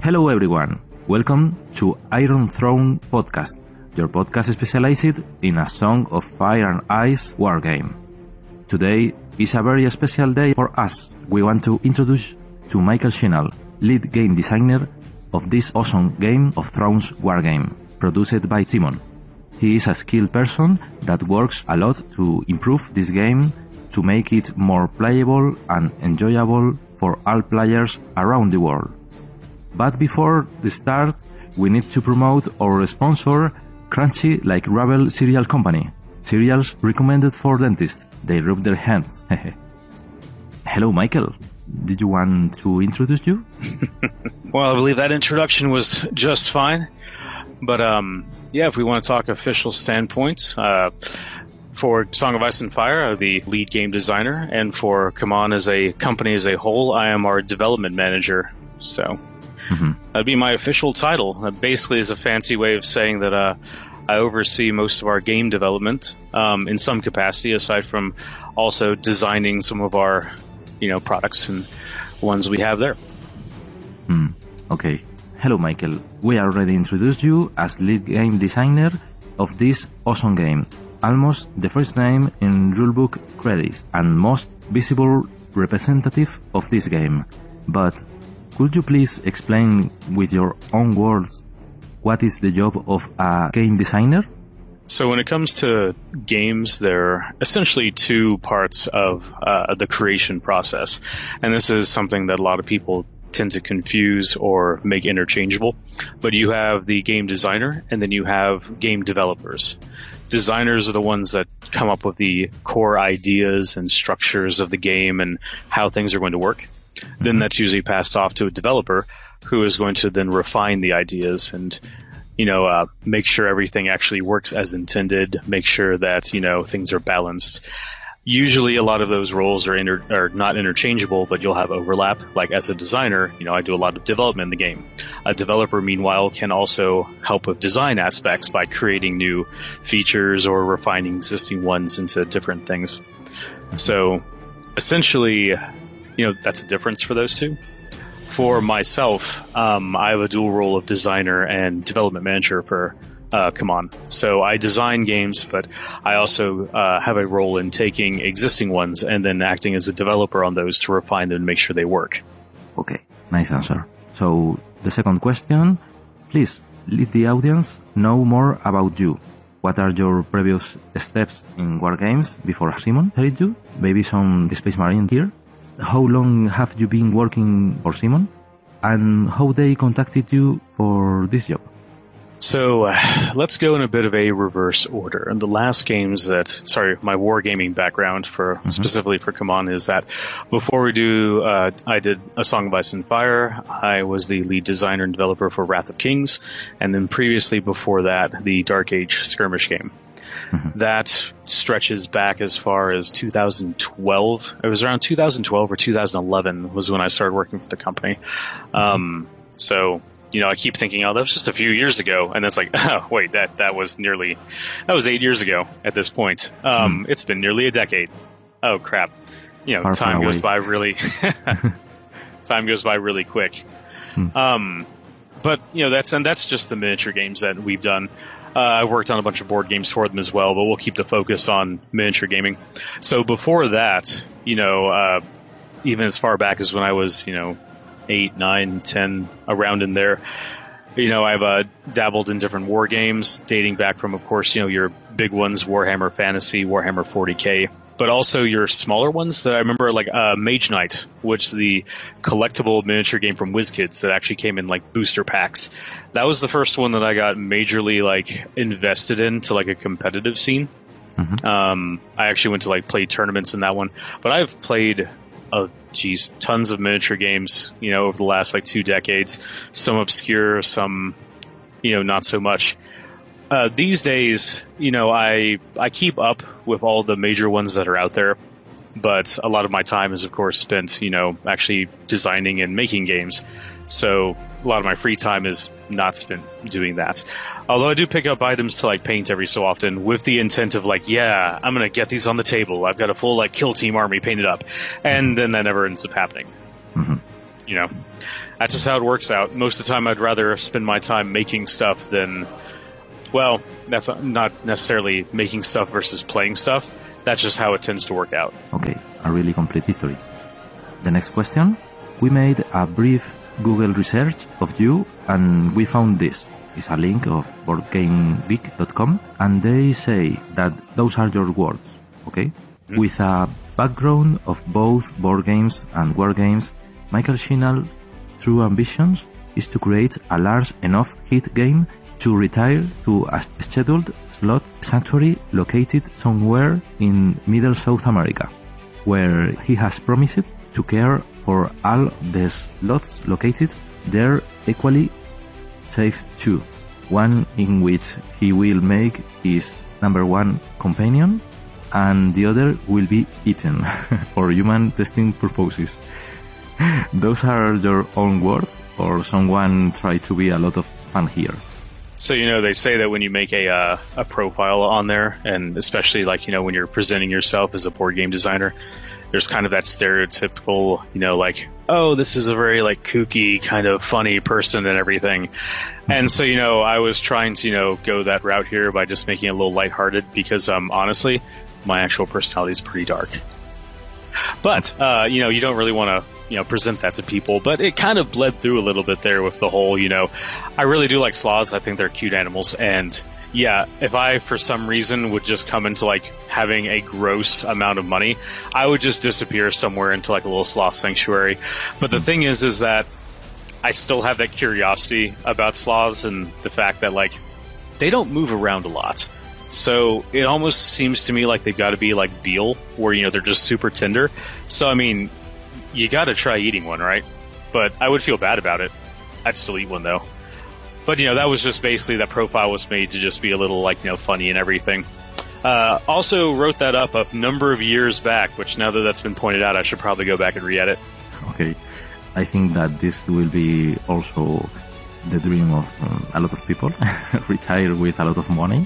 Hello everyone, welcome to Iron Throne Podcast, your podcast specialized in a Song of Fire and Ice wargame. Today is a very special day for us. We want to introduce to Michael Shinall, lead game designer of this awesome Game of Thrones wargame, produced by Simon. He is a skilled person that works a lot to improve this game to make it more playable and enjoyable for all players around the world. But before the start, we need to promote our sponsor, Crunchy Like Ravel Cereal Company. Cereals recommended for dentists. They rub their hands. Hello, Michael. Did you want to introduce you? Well, I believe that introduction was just fine. But, if we want to talk official standpoints, for Song of Ice and Fire, the lead game designer, and for CMON as a company as a whole, I am our development manager. So that'd be my official title. That basically is a fancy way of saying that I oversee most of our game development in some capacity, aside from also designing some of our, products and ones we have there. Okay. Hello, Michael. We already introduced you as lead game designer of this awesome game. Almost the first name in rulebook credits and most visible representative of this game. But could you please explain with your own words what is the job of a game designer? So when it comes to games, there are essentially two parts of the creation process. And this is something that a lot of people tend to confuse or make interchangeable. But you have the game designer, and then you have game developers. Designers are the ones that come up with the core ideas and structures of the game and how things are going to work. Then that's usually passed off to a developer who is going to then refine the ideas and, make sure everything actually works as intended, make sure that, things are balanced. Usually a lot of those roles are not interchangeable, but you'll have overlap. Like as a designer, I do a lot of development in the game. A developer, meanwhile, can also help with design aspects by creating new features or refining existing ones into different things. So essentially, that's a difference for those two. For myself, I have a dual role of designer and development manager for CMON. So I design games, but I also have a role in taking existing ones and then acting as a developer on those to refine them and make sure they work. Okay, nice answer. So the second question, please let the audience know more about you. What are your previous steps in wargames before Simon hired you? Maybe some Space Marine here? How long have you been working for Simon? And how they contacted you for this job? So let's go in a bit of a reverse order. And the last games my wargaming background for specifically for CMON is that before I did A Song of Ice and Fire. I was the lead designer and developer for Wrath of Kings. And then previously before that, the Dark Age skirmish game. That stretches back as far as 2012. It was around 2012 or 2011 was when I started working for the company. I keep thinking, that was just a few years ago. And it's like, oh, wait, that was 8 years ago at this point. It's been nearly a decade. Oh, crap. Time goes by really quick. But, that's just the miniature games that we've done. I worked on a bunch of board games for them as well, but we'll keep the focus on miniature gaming. So before that, even as far back as when I was, 8, 9, 10, around in there, I've dabbled in different war games, dating back from, of course, your big ones, Warhammer Fantasy, Warhammer 40K, but also your smaller ones that I remember, like Mage Knight, which is the collectible miniature game from WizKids that actually came in like booster packs. That was the first one that I got majorly invested in to a competitive scene. I actually went to play tournaments in that one, but I've played tons of miniature games, over the last 2 decades. Some obscure, some, not so much. These days, I keep up with all the major ones that are out there, but a lot of my time is, of course, spent, actually designing and making games. So a lot of my free time is not spent doing that. Although I do pick up items to paint every so often with the intent of I'm going to get these on the table. I've got a full kill team army painted up. And then that never ends up happening. that's just how it works out. Most of the time, I'd rather spend my time making stuff than, well, that's not necessarily making stuff versus playing stuff. That's just how it tends to work out. Okay, a really complete history. The next question. We made a brief Google research of you and we found this. It's a link of BoardGameGeek.com and they say that those are your words, okay? Mm-hmm. With a background of both board games and war games, Michael Shinall's true ambitions is to create a large enough hit game to retire to a scheduled slot sanctuary located somewhere in Middle South America, where he has promised to care for all the slots located there equally, save two, one in which he will make his number one companion and the other will be eaten for human testing purposes. Those are your own words or someone tried to be a lot of fun here? So, they say that when you make a profile on there, and especially when you're presenting yourself as a board game designer, there's kind of that stereotypical, oh, this is a very kooky kind of funny person and everything. And so, I was trying to, go that route here by just making it a little lighthearted because, honestly, my actual personality is pretty dark. But, you don't really want to, present that to people, but it kind of bled through a little bit there with the whole, I really do like sloths. I think they're cute animals. And yeah, if I, for some reason, would just come into having a gross amount of money, I would just disappear somewhere into a little sloth sanctuary. But the thing is that I still have that curiosity about sloths and the fact that they don't move around a lot. So it almost seems to me like they've got to be like veal, where, they're just super tender. So, I mean, you got to try eating one, right? But I would feel bad about it. I'd still eat one, though. But, that was just basically that profile was made to just be a little, funny and everything. Also wrote that up a number of years back, which now that that's been pointed out, I should probably go back and re-edit. Okay. I think that this will be also the dream of a lot of people. Retire with a lot of money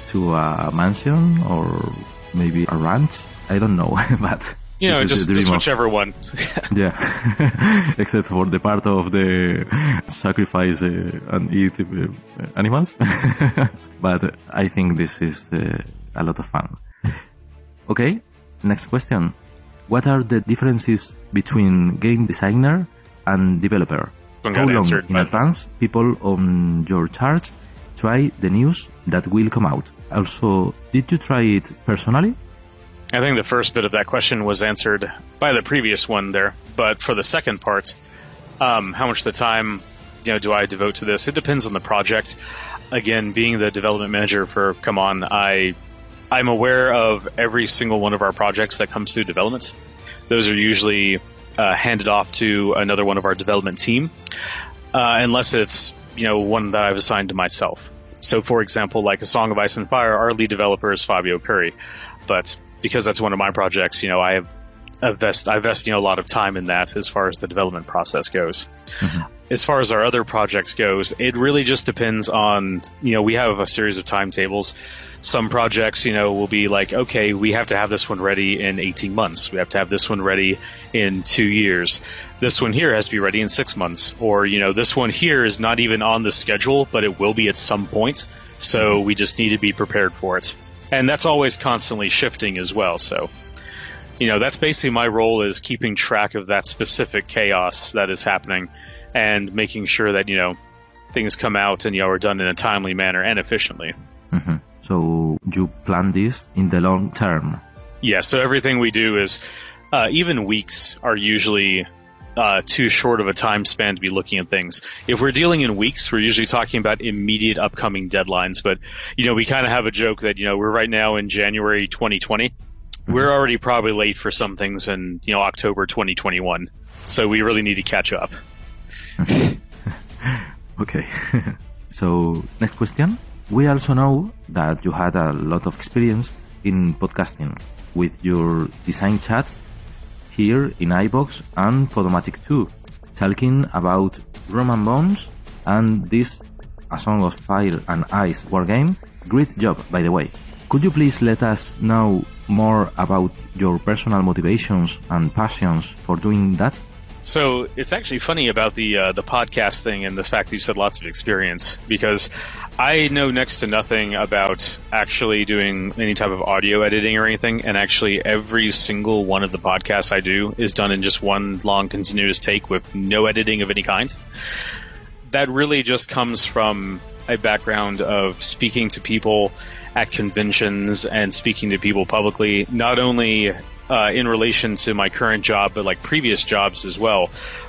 to a mansion or maybe a ranch. I don't know, but just whichever one. Yeah, except for the part of the sacrifice and eat animals. But I think this is a lot of fun. Okay, next question. What are the differences between game designer and developer? How long in advance people on your chart try the news that will come out? Also, did you try it personally? I think the first bit of that question was answered by the previous one there. But for the second part, how much of the time do I devote to this? It depends on the project. Again, being the development manager for Come On, I'm aware of every single one of our projects that comes through development. Those are usually handed off to another one of our development team, unless it's one that I've assigned to myself. So, for example, like A Song of Ice and Fire, our lead developer is Fabio Curry, but because that's one of my projects, I invest a lot of time in that as far as the development process goes. Mm-hmm. As far as our other projects goes, it really just depends on, we have a series of timetables. Some projects, will be like, okay, we have to have this one ready in 18 months. We have to have this one ready in 2 years. This one here has to be ready in 6 months. Or, this one here is not even on the schedule, but it will be at some point. So we just need to be prepared for it. And that's always constantly shifting as well. So, that's basically my role, is keeping track of that specific chaos that is happening and making sure that, things come out and, are done in a timely manner and efficiently. Mm-hmm. So you plan this in the long term? Yeah, so everything we do is, even weeks are usually too short of a time span to be looking at things. If we're dealing in weeks, we're usually talking about immediate upcoming deadlines. But, we kind of have a joke that, we're right now in January 2020. Mm-hmm. We're already probably late for some things in, October 2021. So we really need to catch up. Okay. So, next question. We also know that you had a lot of experience in podcasting with your design chats here in iVoox and Podomatic too, talking about Roman Bones and this A Song of Fire and Ice wargame. Great job, by the way. Could you please let us know more about your personal motivations and passions for doing that? So it's actually funny about the podcast thing and the fact that you said lots of experience, because I know next to nothing about actually doing any type of audio editing or anything, and actually every single one of the podcasts I do is done in just one long continuous take with no editing of any kind. That really just comes from a background of speaking to people at conventions and speaking to people publicly, not only in relation to my current job, but like previous jobs as well,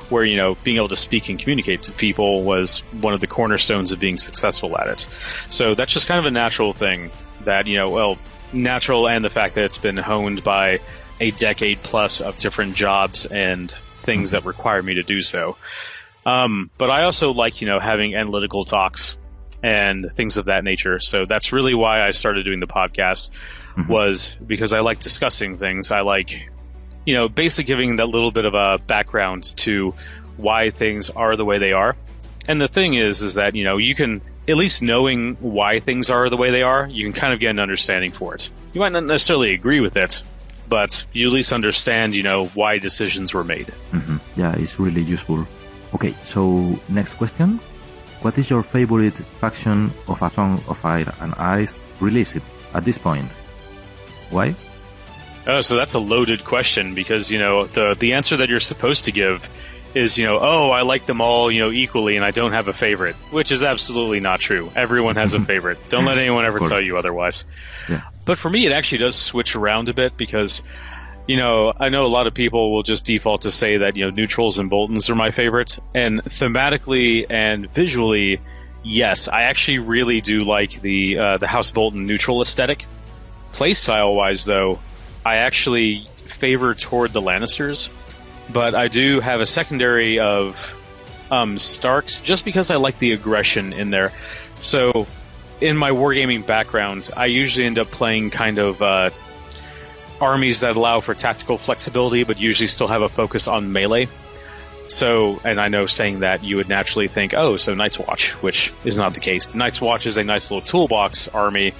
where, you know, being able to speak and communicate to people was one of the cornerstones of being successful at it. So that's just kind of a natural thing that, you know, well, natural, and the fact that it's been honed by a decade plus of different jobs and things that require me to do so. But I also like, you know, having analytical talks and things of that nature. So that's really why I started doing the podcast, was because I like discussing things. I like, you know, basically giving that little bit of a background to why things are the way they are. And the thing is that, you know, you can, at least knowing why things are the way they are, you can kind of get an understanding for it. You might not necessarily agree with it, but you at least understand, you know, why decisions were made. Yeah, it's really useful. Okay, so next question. What is your favorite faction of A Song of Fire and Ice released at this point? Why? Oh, so that's a loaded question, because, you know, the answer that you're supposed to give is, you know, oh, I like them all, you know, equally, and I don't have a favorite, which is absolutely not true. Everyone has a favorite. Don't let anyone ever tell you otherwise. Yeah. But for me, it actually does switch around a bit, because, you know, I know a lot of people will just default to say that, you know, neutrals and Boltons are my favorite, and thematically and visually, yes, I actually really do like the House Bolton neutral aesthetic. Playstyle-wise, though, I actually favor toward the Lannisters, but I do have a secondary of Starks, just because I like the aggression in there. So, in my wargaming background, I usually end up playing kind of armies that allow for tactical flexibility, but usually still have a focus on melee. So, and I know saying that you would naturally think, oh, so Night's Watch, which is not the case. Night's Watch is a nice little toolbox army,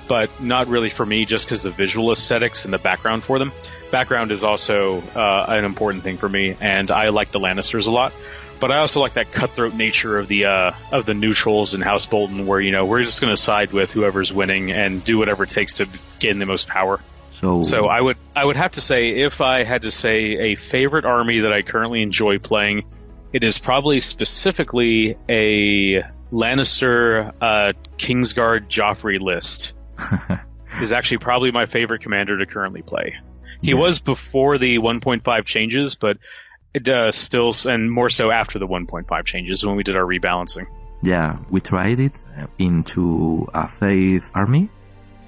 but not really for me, just because the visual aesthetics and the background for them. Background is also an important thing for me, and I like the Lannisters a lot. But I also like that cutthroat nature of the neutrals in House Bolton, where, you know, we're just going to side with whoever's winning and do whatever it takes to gain the most power. So I would have to say, if I had to say a favorite army that I currently enjoy playing, it is probably specifically a Lannister Kingsguard Joffrey list. Is actually probably my favorite commander to currently play. He was before the 1.5 changes, but it still, and more so after the 1.5 changes when we did our rebalancing. Yeah, we tried it into a Faith army.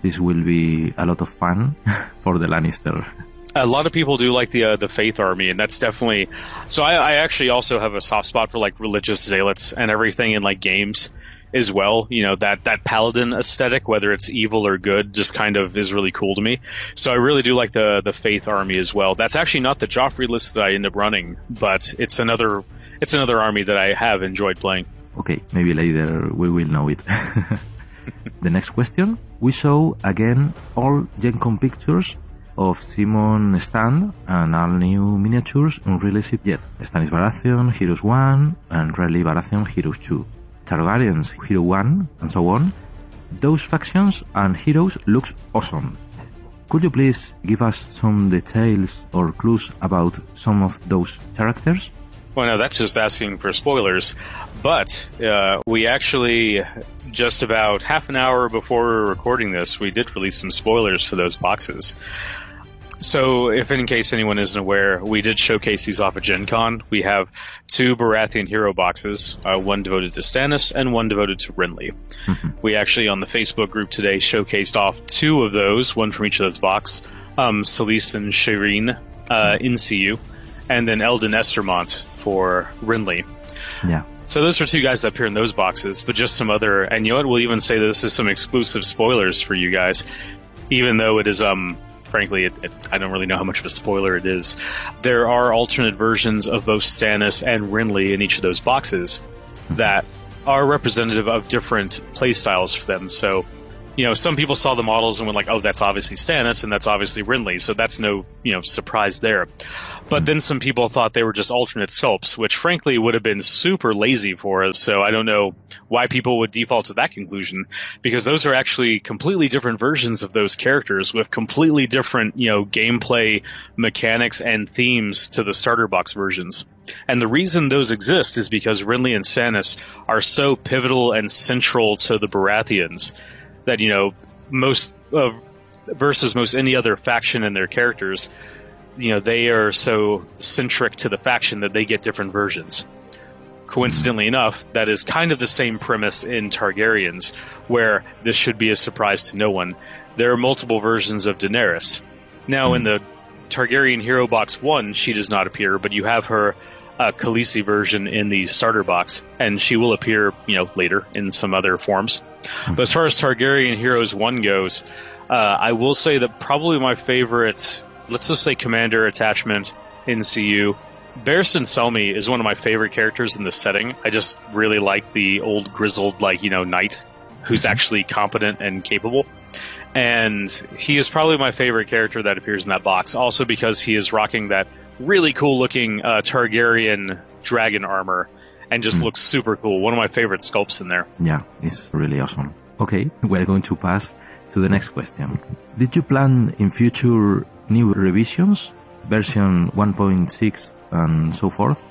This will be a lot of fun for the Lannister. A lot of people do like the Faith army, and that's definitely... So I actually also have a soft spot for like religious zealots and everything in like games as well. You know, that paladin aesthetic, whether it's evil or good, just kind of is really cool to me. So I really do like the Faith army as well. That's actually not the Joffrey list that I end up running, but it's another army that I have enjoyed playing. Okay, maybe later we will know it. The next question. We saw again all Gen Con pictures of Simon Stand and all new miniatures unreleased yet. Stannis Baratheon, Heroes 1, and Renly Baratheon, Heroes 2. Targaryens, Hero 1, and so on. Those factions and heroes looks awesome. Could you please give us some details or clues about some of those characters? Well, no, that's just asking for spoilers. But we actually, just about half an hour before we were recording this, we did release some spoilers for those boxes. So, if in case anyone isn't aware, we did showcase these off of Gen Con. We have 2 Baratheon hero boxes, one devoted to Stannis and one devoted to Renly. We actually, on the Facebook group today, showcased off 2 of those, one from each of those boxes. Selyse and Shireen in CU, and then Eldon Estermont for Renly. Yeah. So those are 2 guys that appear in those boxes, but just some other, and you know what, we'll even say this is some exclusive spoilers for you guys, even though it is, frankly, I don't really know how much of a spoiler it is. There are alternate versions of both Stannis and Renly in each of those boxes that are representative of different playstyles for them. So some people saw the models and went like, oh, that's obviously Stannis and that's obviously Renly, so that's no, surprise there. But then some people thought they were just alternate sculpts, which frankly would have been super lazy for us, so I don't know why people would default to that conclusion, because those are actually completely different versions of those characters with completely different, gameplay mechanics and themes to the starter box versions. And the reason those exist is because Renly and Stannis are so pivotal and central to the Baratheons that, most versus most any other faction and their characters, they are so centric to the faction that they get different versions. Coincidentally enough, that is kind of the same premise in Targaryens, where this should be a surprise to no one. There are multiple versions of Daenerys. Now, in the Targaryen Hero Box 1, she does not appear, but you have her Khaleesi version in the starter box, and she will appear, later in some other forms. But as far as Targaryen Heroes 1 goes, I will say that probably my favorite, let's just say commander attachment in CU, Barristan Selmy is one of my favorite characters in the setting. I just really like the old grizzled, knight who's actually competent and capable. And he is probably my favorite character that appears in that box, also because he is rocking that really cool looking Targaryen dragon armor and just looks super cool. One of my favorite sculpts in there. Yeah, it's really awesome. Okay, we're going to pass to the next question. Did you plan in future new revisions, version 1.6 and so forth,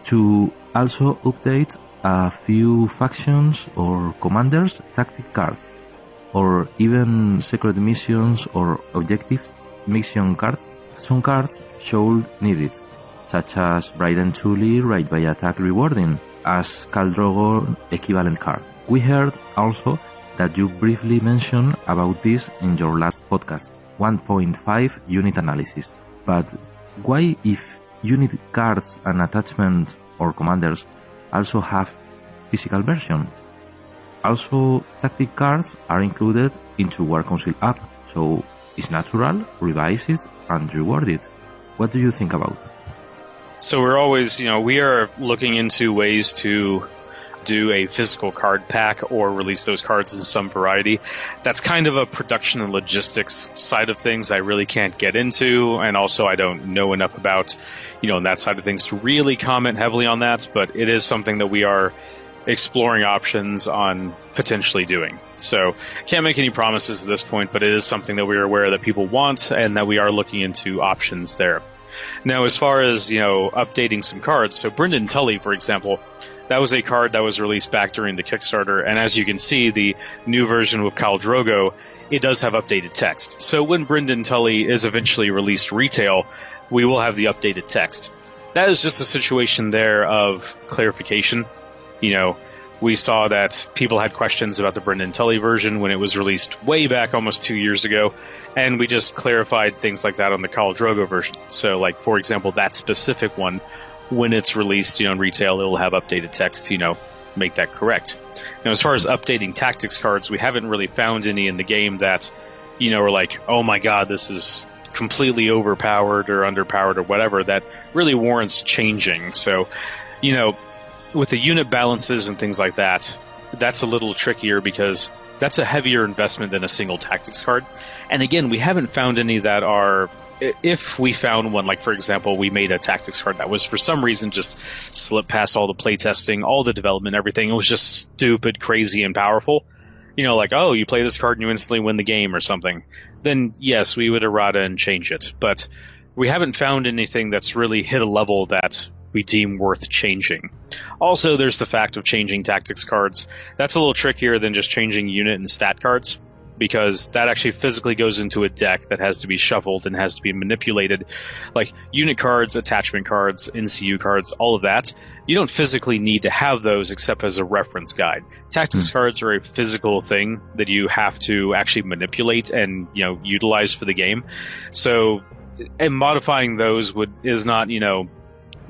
to also update a few factions or commanders' tactic cards, or even secret missions or objectives mission cards? Some cards should need it, such as Bryden Tully Right by Attack Rewarding as Khal Drogo equivalent card. We heard also that you briefly mentioned about this in your last podcast, 1.5 unit analysis. But why, if unit cards and attachments or commanders also have physical version? Also, tactic cards are included into War Council app, so it's natural, revise it, and reward it. What do you think about it? So we're always, we are looking into ways to do a physical card pack or release those cards in some variety. That's kind of a production and logistics side of things I really can't get into, and also I don't know enough about, that side of things to really comment heavily on that, but it is something that we are exploring options on potentially doing. So can't make any promises at this point, but it is something that we are aware that people want and that we are looking into options there. Now, as far as, updating some cards, so Brynden Tully, for example, that was a card that was released back during the Kickstarter, and as you can see, the new version with Khal Drogo, it does have updated text. So when Brynden Tully is eventually released retail, we will have the updated text. That is just a situation there of clarification. We saw that people had questions about the Brynden Tully version when it was released way back almost 2 years ago, and we just clarified things like that on the Khal Drogo version. So, for example, that specific one, when it's released, in retail, it'll have updated text to, make that correct. Now, as far as updating tactics cards, we haven't really found any in the game that, are like, oh my god, this is completely overpowered or underpowered or whatever, that really warrants changing. So, with the unit balances and things like that, that's a little trickier because that's a heavier investment than a single tactics card. And again, we haven't found any that are, if we found one, for example, we made a tactics card that was for some reason just slipped past all the playtesting, all the development, everything. It was just stupid, crazy, and powerful. Oh, you play this card and you instantly win the game or something. Then yes, we would errata and change it. But we haven't found anything that's really hit a level that we deem worth changing. Also, there's the fact of changing tactics cards. That's a little trickier than just changing unit and stat cards, because that actually physically goes into a deck that has to be shuffled and has to be manipulated. Like unit cards, attachment cards, NCU cards, all of that, you don't physically need to have those except as a reference guide. Tactics cards are a physical thing that you have to actually manipulate and, utilize for the game. So, and modifying those is not,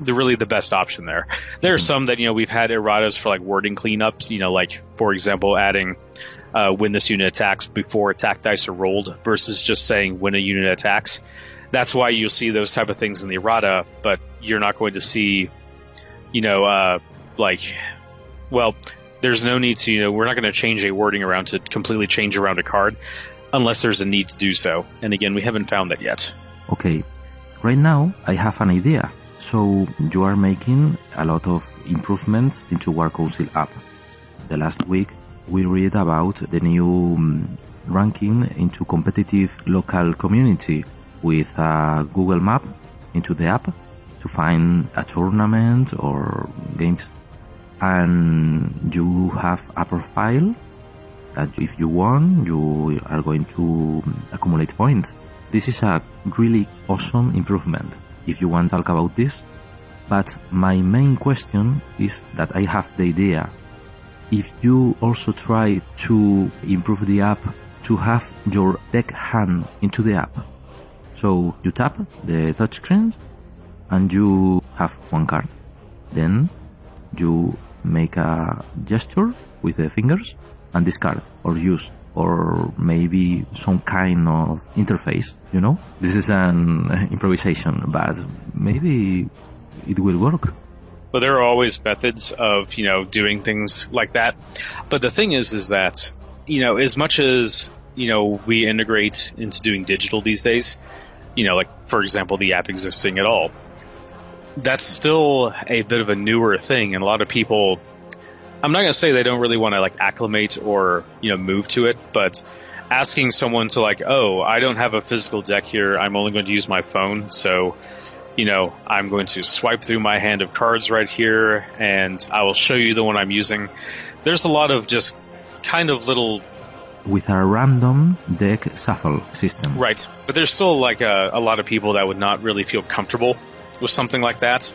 really the best option there. There are some that, we've had erratas for wording cleanups, for example, adding when this unit attacks before attack dice are rolled versus just saying when a unit attacks. That's why you'll see those type of things in the errata, but you're not going to see, there's no need to, we're not going to change a wording around to completely change around a card unless there's a need to do so. And again, we haven't found that yet. Okay, right now I have an idea. So you are making a lot of improvements into War Council app. The last week we read about the new ranking into competitive local community with a Google map into the app to find a tournament or games. And you have a profile that if you won, you are going to accumulate points. This is a really awesome improvement if you want to talk about this. But my main question is that I have the idea. If you also try to improve the app to have your deck hand into the app. So you tap the touchscreen and you have one card. Then you make a gesture with the fingers and discard or use, or maybe some kind of interface, This is an improvisation, but maybe it will work. Well, there are always methods of, doing things like that. But the thing is that, as much as, we integrate into doing digital these days, like, for example, the app existing at all, that's still a bit of a newer thing. And a lot of people, I'm not going to say they don't really want to acclimate or, move to it, but asking someone to I don't have a physical deck here. I'm only going to use my phone. So, I'm going to swipe through my hand of cards right here and I will show you the one I'm using. There's a lot of just kind of little... With a random deck shuffle system. Right. But there's still a lot of people that would not really feel comfortable with something like that.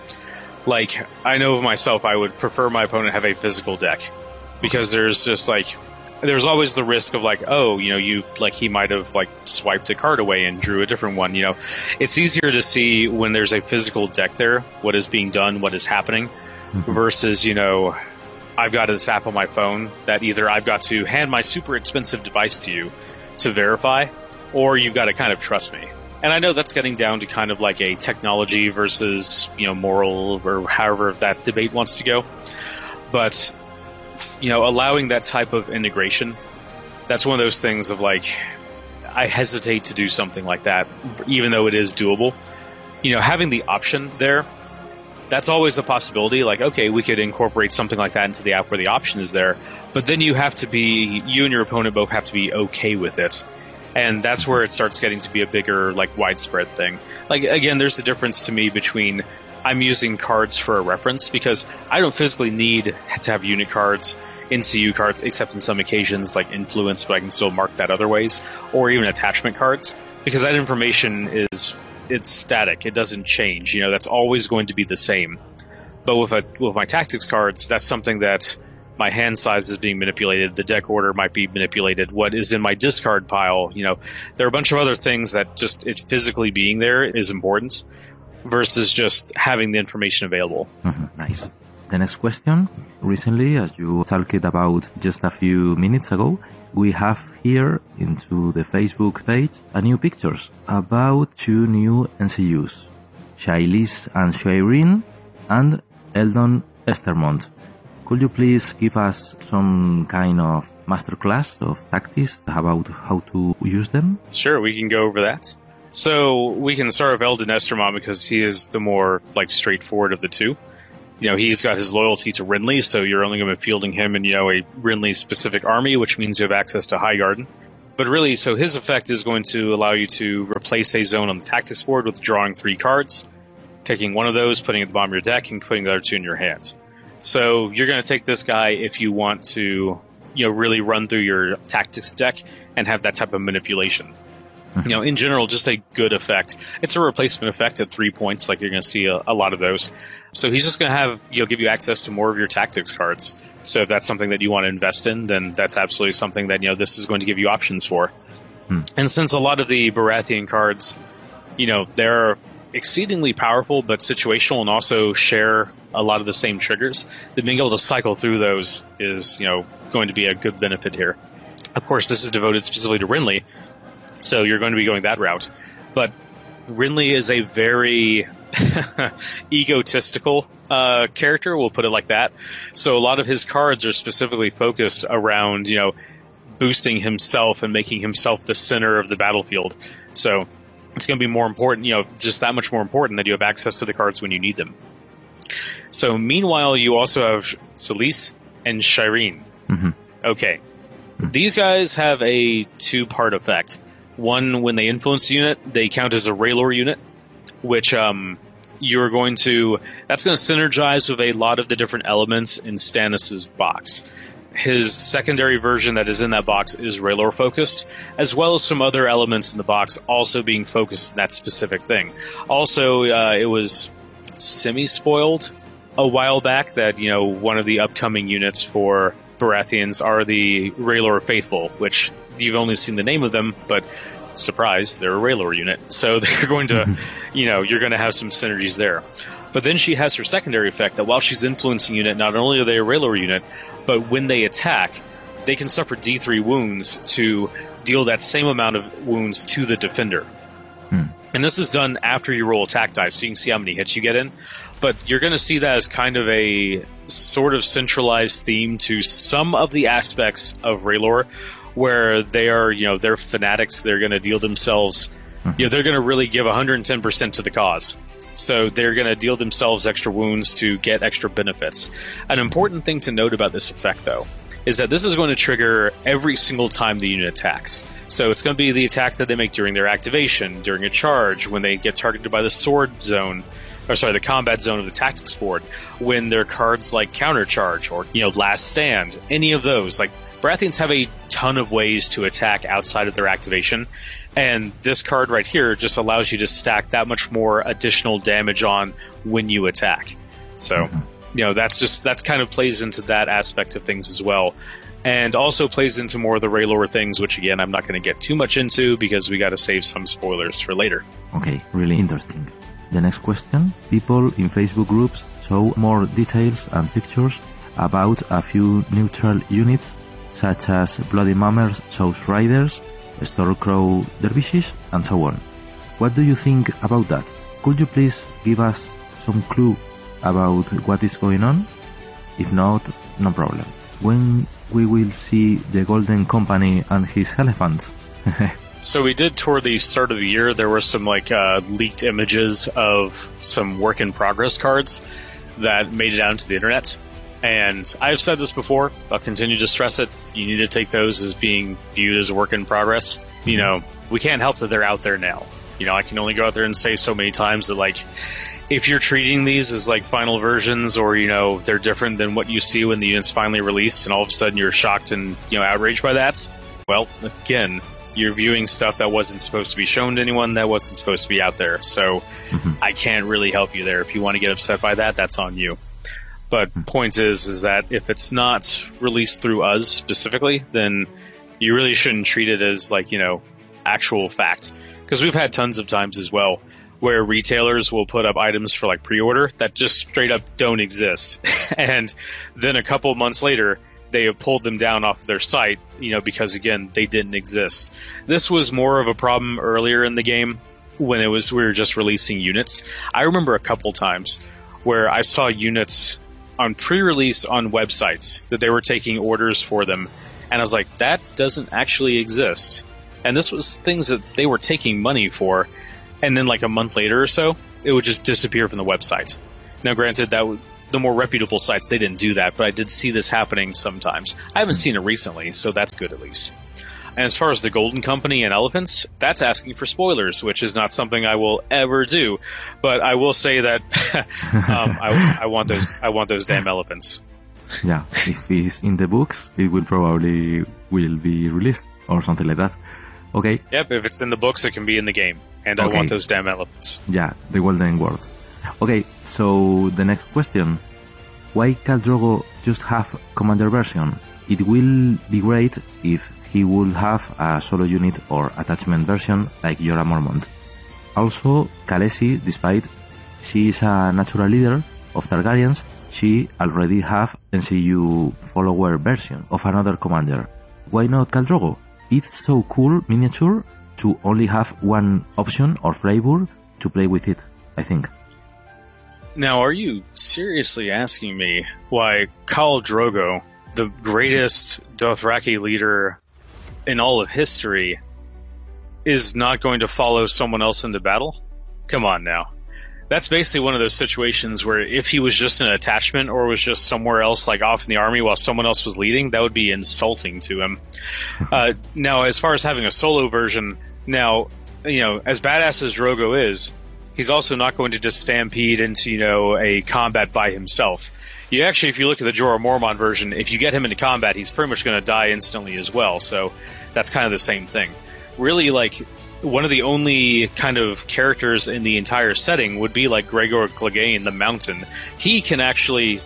I know of myself, I would prefer my opponent have a physical deck because there's just there's always the risk of he might have swiped a card away and drew a different one. It's easier to see when there's a physical deck there, what is being done, what is happening, versus, I've got this app on my phone that either I've got to hand my super expensive device to you to verify, or you've got to kind of trust me. And I know that's getting down to kind of a technology versus, moral, or however that debate wants to go. But, allowing that type of integration, that's one of those things of I hesitate to do something like that, even though it is doable. Having the option there, that's always a possibility. Okay, we could incorporate something like that into the app where the option is there, but then you and your opponent both have to be okay with it. And that's where it starts getting to be a bigger, widespread thing. Again, there's a difference to me between I'm using cards for a reference because I don't physically need to have unit cards, NCU cards, except in some occasions like influence, but I can still mark that other ways, or even attachment cards, because that information it's static. It doesn't change. That's always going to be the same. But with my tactics cards, that's something that my hand size is being manipulated. The deck order might be manipulated. What is in my discard pile? There are a bunch of other things that just it physically being there is important versus just having the information available. Nice. The next question. Recently, as you talked about just a few minutes ago, we have here into the Facebook page a new pictures about two new NCUs, Shailis and Shireen and Eldon Estermont. Could you please give us some kind of masterclass of tactics about how to use them? Sure, we can go over that. So we can start with Eldon Estermont because he is the more straightforward of the two. He's got his loyalty to Renly, so you're only going to be fielding him in, a Renly-specific army, which means you have access to Highgarden. But really, so his effect is going to allow you to replace a zone on the tactics board with drawing 3 cards, picking one of those, putting it at the bottom of your deck, and putting the other 2 in your hands. So you're going to take this guy if you want to, really run through your tactics deck and have that type of manipulation. In general, just a good effect. It's a replacement effect at 3 points, you're going to see a lot of those. So he's just going to have, give you access to more of your tactics cards. So if that's something that you want to invest in, then that's absolutely something that, this is going to give you options for. And since a lot of the Baratheon cards, they're exceedingly powerful but situational and also share a lot of the same triggers, then being able to cycle through those is, going to be a good benefit here. Of course, this is devoted specifically to Renly, so you're going to be going that route. But Rinley is a very egotistical character, we'll put it like that. So a lot of his cards are specifically focused around, boosting himself and making himself the center of the battlefield. So it's going to be more important, just that much more important that you have access to the cards when you need them. So meanwhile, you also have Celise and Shireen. Mm-hmm. Okay. These guys have a two-part effect. One, when they influence the unit, they count as a Raylor unit, which that's going to synergize with a lot of the different elements in Stannis' box. His secondary version that is in that box is Raylor focused, as well as some other elements in the box also being focused in that specific thing. Also, it was semi-spoiled a while back that, one of the upcoming units for Baratheons are the Raylor Faithful, which you've only seen the name of them, but surprise, they're a Raylor unit. So they're going to, you're going to have some synergies there. But then she has her secondary effect that while she's influencing unit, not only are they a Raylor unit, but when they attack, they can suffer D3 wounds to deal that same amount of wounds to the defender. And this is done after you roll attack dice, so you can see how many hits you get in. But you're going to see that as kind of a sort of centralized theme to some of the aspects of Raylor, where they are, they're fanatics. They're going to deal themselves, they're going to really give 110% to the cause. So they're going to deal themselves extra wounds to get extra benefits. An important thing to note about this effect, though, is that this is going to trigger every single time the unit attacks. So it's going to be the attack that they make during their activation, during a charge, when they get targeted by the the combat zone of the tactics board, when their cards like Countercharge or, Last Stand, any of those. Like, Baratheons have a ton of ways to attack outside of their activation, and this card right here just allows you to stack that much more additional damage on when you attack. So, that's kind of plays into that aspect of things as well. And also plays into more of the Raylor things, which again, I'm not going to get too much into because we got to save some spoilers for later. Okay, really interesting. The next question. People in Facebook groups show more details and pictures about a few neutral units such as Bloody Mummers, South Riders, Stormcrow Dervishes, and so on. What do you think about that? Could you please give us some clue about what is going on? If not, no problem. When we will see the Golden Company and his elephants? So we did toward the start of the year, there were some leaked images of some work in progress cards that made it out into the internet. And I've said this before, I'll continue to stress it. You need to take those as being viewed as a work in progress. We can't help that they're out there now. I can only go out there and say so many times that, if you're treating these as, final versions or, they're different than what you see when the unit's finally released and all of a sudden you're shocked and, outraged by that, well, again, you're viewing stuff that wasn't supposed to be shown to anyone, that wasn't supposed to be out there. So I can't really help you there. If you want to get upset by that, that's on you. But point is that if it's not released through us specifically, then you really shouldn't treat it as actual fact. Because we've had tons of times as well where retailers will put up items for pre-order that just straight up don't exist. And then a couple months later, they have pulled them down off their site, because again, they didn't exist. This was more of a problem earlier in the game when we were just releasing units. I remember a couple times where I saw units on pre-release on websites that they were taking orders for them, and I was like, that doesn't actually exist. And this was things that they were taking money for, and then a month later or so, it would just disappear from the website. Now granted, the more reputable sites, they didn't do that, but I did see this happening sometimes. I haven't seen it recently, so that's good at least. And as far as the Golden Company and elephants, that's asking for spoilers, which is not something I will ever do. But I will say that I want those damn elephants. Yeah, if it's in the books, it will probably be released or something like that. Okay. Yep, if it's in the books, it can be in the game. And okay. I want those damn elephants. Yeah, the golden words. Okay, so the next question. Why Khal Drogo just have Commander version? It will be great if he will have a solo unit or attachment version like Jorah Mormont. Also, Khaleesi, despite she is a natural leader of Targaryens, she already have NCU follower version of another commander. Why not Khal Drogo? It's so cool miniature to only have one option or flavor to play with it, I think. Now, are you seriously asking me why Khal Drogo, the greatest Dothraki leader in all of history, is not going to follow someone else into battle? Come on now. That's basically one of those situations where if he was just an attachment or was just somewhere else, like off in the army while someone else was leading, that would be insulting to him. Now, as far as having a solo version, now, as badass as Drogo is, he's also not going to just stampede into, a combat by himself. You actually, if you look at the Jorah Mormont version, if you get him into combat, he's pretty much going to die instantly as well, so that's kind of the same thing. Really, one of the only kind of characters in the entire setting would be Gregor Clegane, the Mountain. He can actually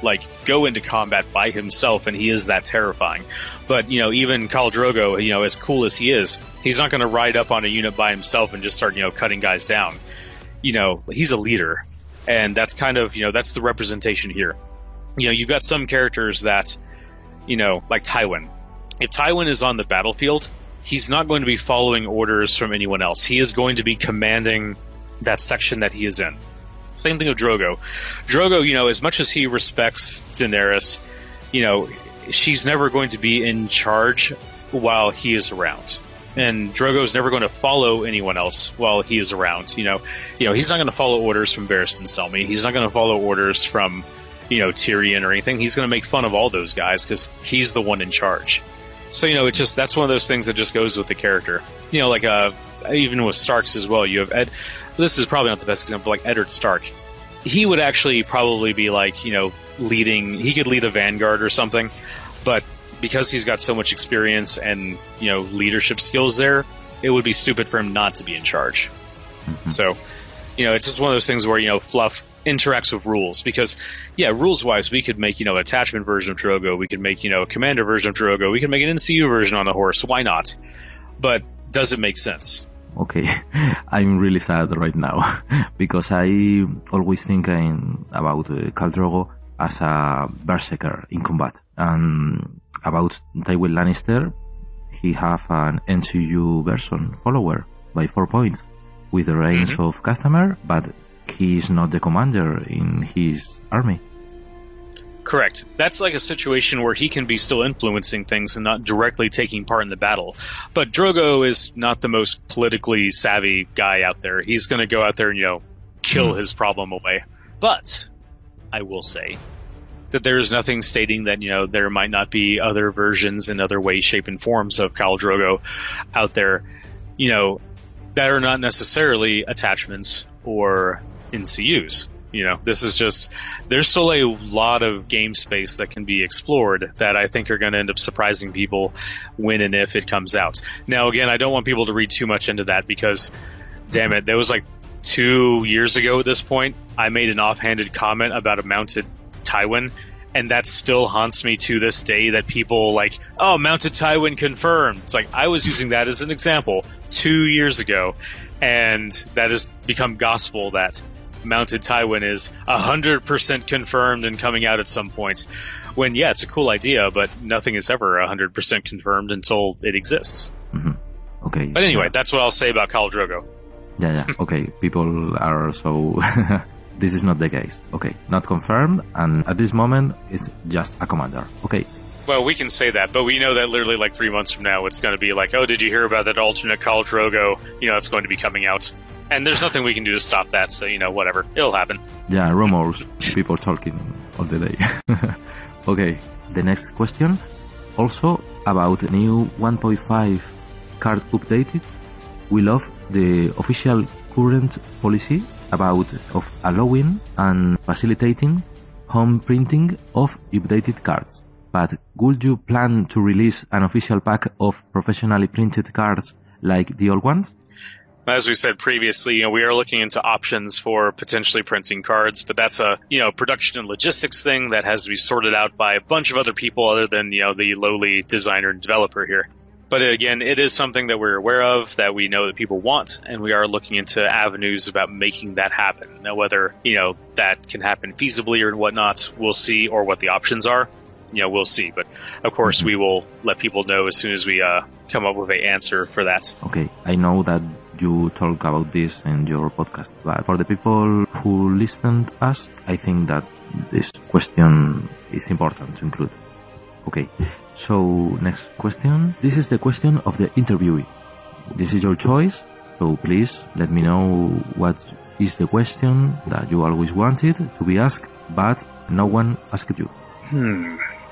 go into combat by himself, and he is that terrifying. But even Khal Drogo, as cool as he is, he's not going to ride up on a unit by himself and just start cutting guys down. He's a leader, and that's kind of that's the representation here. You've got some characters that like Tywin. If Tywin is on the battlefield, he's not going to be following orders from anyone else. He is going to be commanding that section that he is in. Same thing with Drogo. Drogo, as much as he respects Daenerys, she's never going to be in charge while he is around. And Drogo is never going to follow anyone else while he is around. He's not going to follow orders from Barristan Selmy. He's not going to follow orders from, Tyrion or anything. He's going to make fun of all those guys because he's the one in charge. So, it's just, that's one of those things that just goes with the character. Even with Starks as well, you have Ed, this is probably not the best example, like Eddard Stark. He would actually probably be leading, he could lead a vanguard or something, but because he's got so much experience and, leadership skills there, it would be stupid for him not to be in charge. Mm-hmm. So, it's just one of those things where, fluff interacts with rules, because rules-wise we could make attachment version of Drogo, we could make a commander version of Drogo, we could make an NCU version on a horse, why not? But does it make sense? Okay, I'm really sad right now because I always think about Khal Drogo as a berserker in combat, and about Tywin Lannister, he have an NCU version follower by 4 points with the range of customer, but he is not the commander in his army. Correct. That's like a situation where he can be still influencing things and not directly taking part in the battle. But Drogo is not the most politically savvy guy out there. He's going to go out there and, kill his problem away. But I will say that there is nothing stating that, there might not be other versions in other ways, shape, and forms of Khal Drogo out there, that are not necessarily attachments or NCUs. This is just, there's still a lot of game space that can be explored that I think are going to end up surprising people when and if it comes out. Now, again, I don't want people to read too much into that because, damn it, that was 2 years ago at this point, I made an offhanded comment about a mounted Tywin, and that still haunts me to this day, that people oh, mounted Tywin confirmed. It's I was using that as an example 2 years ago, and that has become gospel that mounted Tywin is 100% confirmed and coming out at some point. When, it's a cool idea, but nothing is ever 100% confirmed until it exists. Mm-hmm. Okay. But anyway, that's what I'll say about Khal Drogo. Yeah. Okay, people are so... This is not the case. Okay, not confirmed, and at this moment, it's just a commander. Okay. Well, we can say that, but we know that literally 3 months from now, it's going to be oh, did you hear about that alternate Khal Drogo? It's going to be coming out. And there's nothing we can do to stop that, so, whatever. It'll happen. Yeah, rumors. People talking all the day. Okay, the next question. Also, about new 1.5 card updated. We love the official current policy of allowing and facilitating home printing of updated cards. But would you plan to release an official pack of professionally printed cards like the old ones? As we said previously, we are looking into options for potentially printing cards, but that's a, production and logistics thing that has to be sorted out by a bunch of other people other than, the lowly designer and developer here. But again, it is something that we're aware of, that we know that people want, and we are looking into avenues about making that happen. Now, whether, that can happen feasibly or whatnot, we'll see, or what the options are, we'll see. But, of course, we will let people know as soon as we come up with an answer for that. Okay, I know that you talk about this in your podcast. But for the people who listened us, I think that this question is important to include. Okay, so next question. This is the question of the interviewee. This is your choice, so please let me know what is the question that you always wanted to be asked, but no one asked you.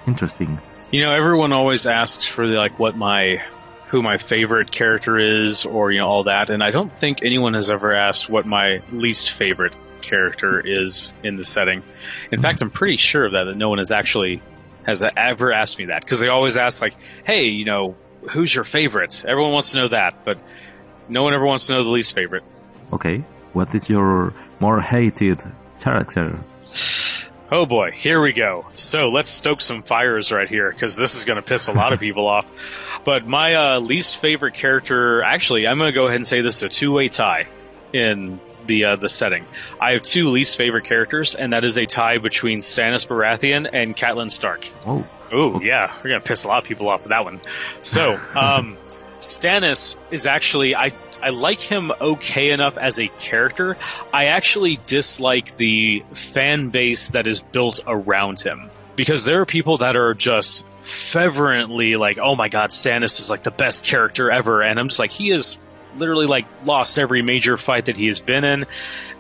Interesting. You know, everyone always asks for who my favorite character is, or all that, and I don't think anyone has ever asked what my least favorite character is in the setting. In fact, I'm pretty sure of that no one has ever asked me that, because they always ask hey, who's your favorite? Everyone wants to know that, but no one ever wants to know the least favorite. Okay, what is your more hated character? Oh boy, here we go. So let's stoke some fires right here, because this is going to piss a lot of people off. But my least favorite character, actually, I'm going to go ahead and say this is a two-way tie in the setting. I have two least favorite characters, and that is a tie between Stannis Baratheon and Catelyn Stark. Oh. Okay. Yeah, we're going to piss a lot of people off with that one. So, Stannis is actually, I like him okay enough as a character. I actually dislike the fan base that is built around him. Because there are people that are just fervently oh my god, Stannis is the best character ever. And I'm just he is literally lost every major fight that he has been in.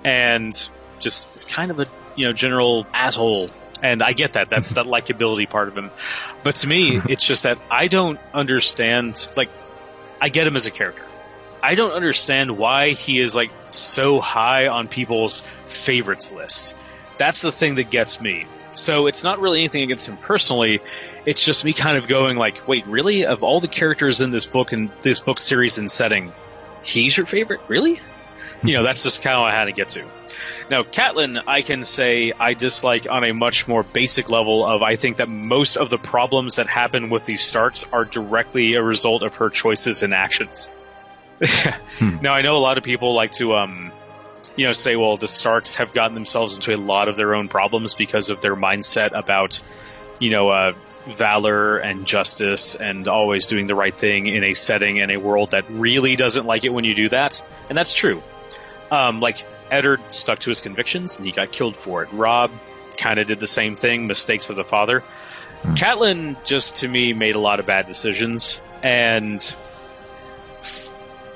And just is kind of a, general asshole. And I get that. That's that likability part of him. But to me, it's just that I don't understand, I get him as a character. I don't understand why he is so high on people's favorites list. That's the thing that gets me. So it's not really anything against him personally. It's just me kind of going wait, really? Of all the characters in this book and this book series and setting, he's your favorite? Really? That's just kind of what I had to get to. Now, Catelyn, I can say I dislike on a much more basic level of I think that most of the problems that happen with these Starks are directly a result of her choices and actions. Now, I know a lot of people like to, say, well, the Starks have gotten themselves into a lot of their own problems because of their mindset about, valor and justice and always doing the right thing in a setting and a world that really doesn't like it when you do that. And that's true. Eddard stuck to his convictions and he got killed for it. Robb kind of did the same thing, mistakes of the father. Catelyn just, to me, made a lot of bad decisions, and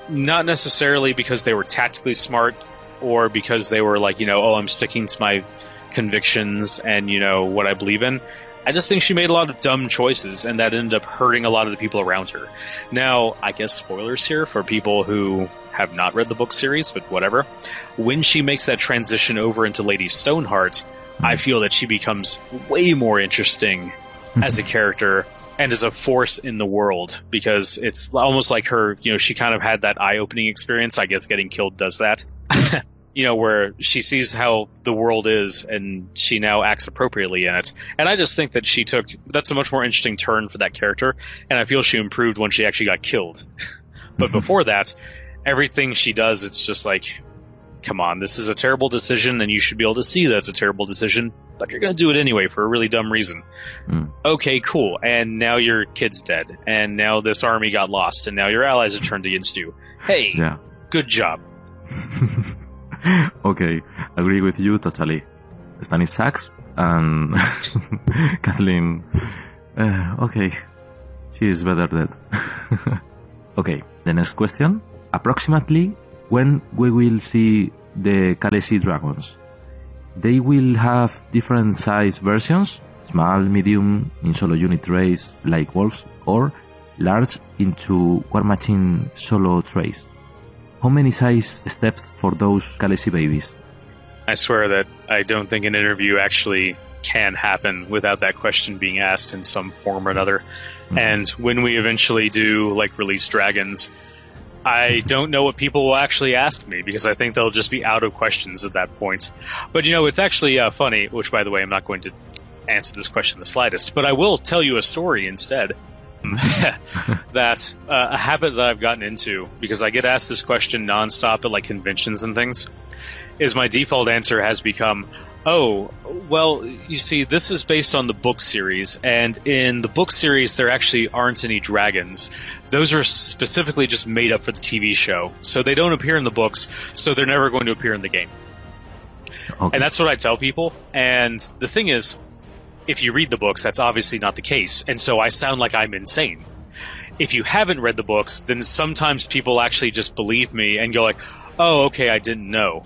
not necessarily because they were tactically smart or because they were I'm sticking to my convictions and, what I believe in. I just think she made a lot of dumb choices, and that ended up hurting a lot of the people around her. Now, I guess spoilers here for people who have not read the book series, but whatever. When she makes that transition over into Lady Stoneheart, I feel that she becomes way more interesting as a character and as a force in the world, because it's almost like her, she kind of had that eye-opening experience. I guess getting killed does that. Where she sees how the world is and she now acts appropriately in it. And I just think that that's a much more interesting turn for that character, and I feel she improved when she actually got killed. But before that, everything she does, it's just come on, this is a terrible decision, and you should be able to see that it's a terrible decision, but you're going to do it anyway for a really dumb reason. Okay, cool. And now your kid's dead, and now this army got lost, and now your allies have turned against you. Hey, yeah. Good job. Okay, agree with you totally. Stannis sucks, and Catelyn, okay, she is better dead. Okay, the next question. Approximately when we will see the Khaleesi dragons? They will have different size versions, small, medium, in solo unit trays like wolves, or large into War Machine solo trays. How many size steps for those Khaleesi babies? I swear that I don't think an interview actually can happen without that question being asked in some form or another. And when we eventually do release dragons, I don't know what people will actually ask me, because I think they'll just be out of questions at that point. But it's actually funny, which, by the way, I'm not going to answer this question the slightest, but I will tell you a story instead. That a habit that I've gotten into, because I get asked this question nonstop at conventions and things, is my default answer has become, Oh, well, you see, this is based on the book series, and in the book series, there actually aren't any dragons. Those are specifically just made up for the TV show. So they don't appear in the books, so they're never going to appear in the game. Okay. And that's what I tell people. And the thing is, if you read the books, that's obviously not the case. And so I sound like I'm insane. If you haven't read the books, then sometimes people actually just believe me and go like, oh, okay, I didn't know.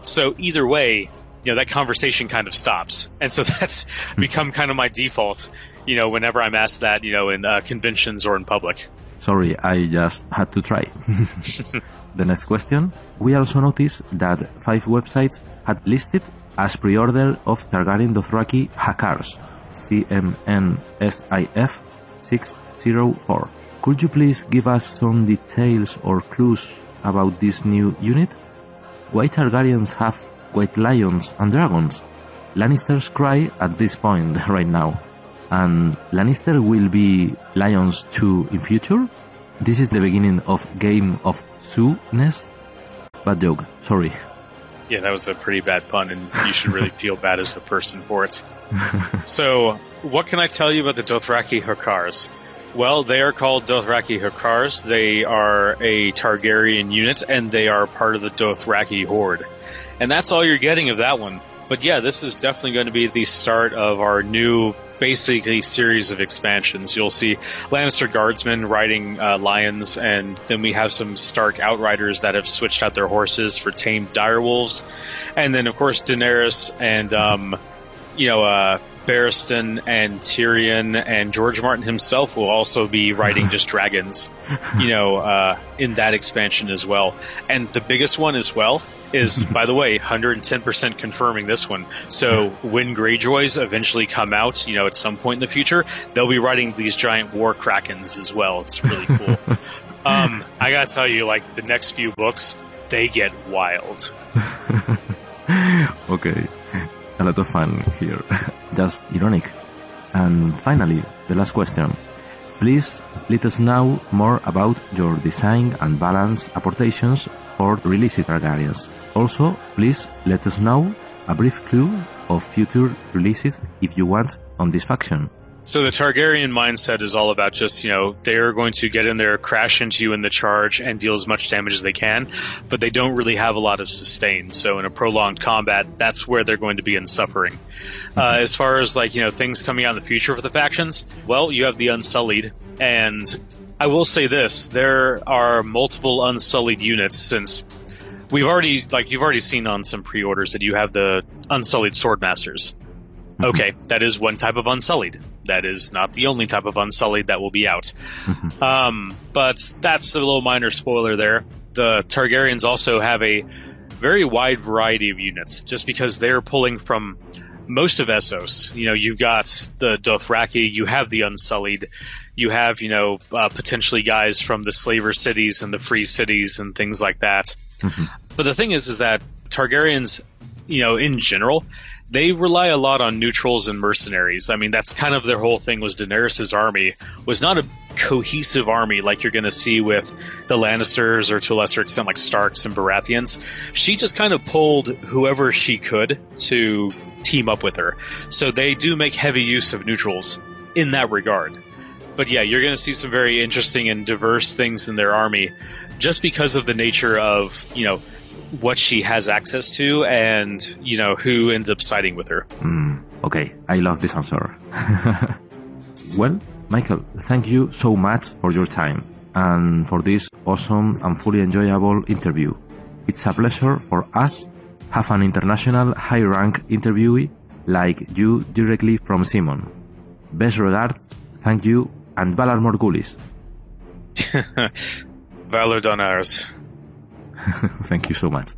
So either way, that conversation kind of stops. And so that's become kind of my default, whenever I'm asked that, in conventions or in public. Sorry, I just had to try. The next question. We also noticed that 5 websites had listed as pre-order of Targaryen Dothraki Hakkars, CMNSIF 604. Could you please give us some details or clues about this new unit? Why Targaryens have white lions and dragons? Lannisters cry at this point right now. And Lannister will be lions too in future? This is the beginning of Game of Thrones? Bad joke, sorry. Yeah, that was a pretty bad pun, and you should really feel bad as a person for it. So, what can I tell you about the Dothraki Hakkars? Well, they are called Dothraki Hakkars. They are a Targaryen unit, and they are part of the Dothraki Horde. And that's all you're getting of that one. But yeah, this is definitely going to be the start of our new, basically, series of expansions. You'll see Lannister guardsmen riding lions, and then we have some Stark outriders that have switched out their horses for tamed direwolves. And then, of course, Daenerys and, Barristan and Tyrion and George Martin himself will also be riding just dragons, in that expansion as well. And the biggest one as well is, by the way, 110% confirming this one. So when Greyjoys eventually come out, at some point in the future, they'll be riding these giant war krakens as well. It's really cool. I gotta tell you, the next few books, they get wild. Okay. A lot of fun here. Just ironic. And finally, the last question. Please let us know more about your design and balance apportations for released Targaryens. Also, please let us know a brief clue of future releases if you want on this faction. So the Targaryen mindset is all about just, they're going to get in there, crash into you in the charge, and deal as much damage as they can, but they don't really have a lot of sustain. So in a prolonged combat, that's where they're going to be in suffering. As far as, things coming out in the future for the factions, well, you have the Unsullied, and I will say this, there are multiple Unsullied units since you've already seen on some pre-orders that you have the Unsullied Swordmasters. Okay, that is one type of Unsullied. That is not the only type of Unsullied that will be out. But that's a little minor spoiler there. The Targaryens also have a very wide variety of units, just because they're pulling from most of Essos. You've got the Dothraki, you have the Unsullied, you have, potentially guys from the slaver cities and the free cities and things like that. But the thing is that Targaryens, in general, they rely a lot on neutrals and mercenaries. I mean, that's kind of their whole thing. Was Daenerys' army was not a cohesive army like you're going to see with the Lannisters or to a lesser extent like Starks and Baratheons. She just kind of pulled whoever she could to team up with her. So they do make heavy use of neutrals in that regard. But yeah, you're going to see some very interesting and diverse things in their army just because of the nature of, what she has access to and, who ends up siding with her. Okay, I love this answer. Well, Michael, thank you so much for your time and for this awesome and fully enjoyable interview. It's a pleasure for us have an international high-rank interviewee like you directly from Simon. Best regards, thank you, and Valar Morghulis. Valor Donars. Thank you so much.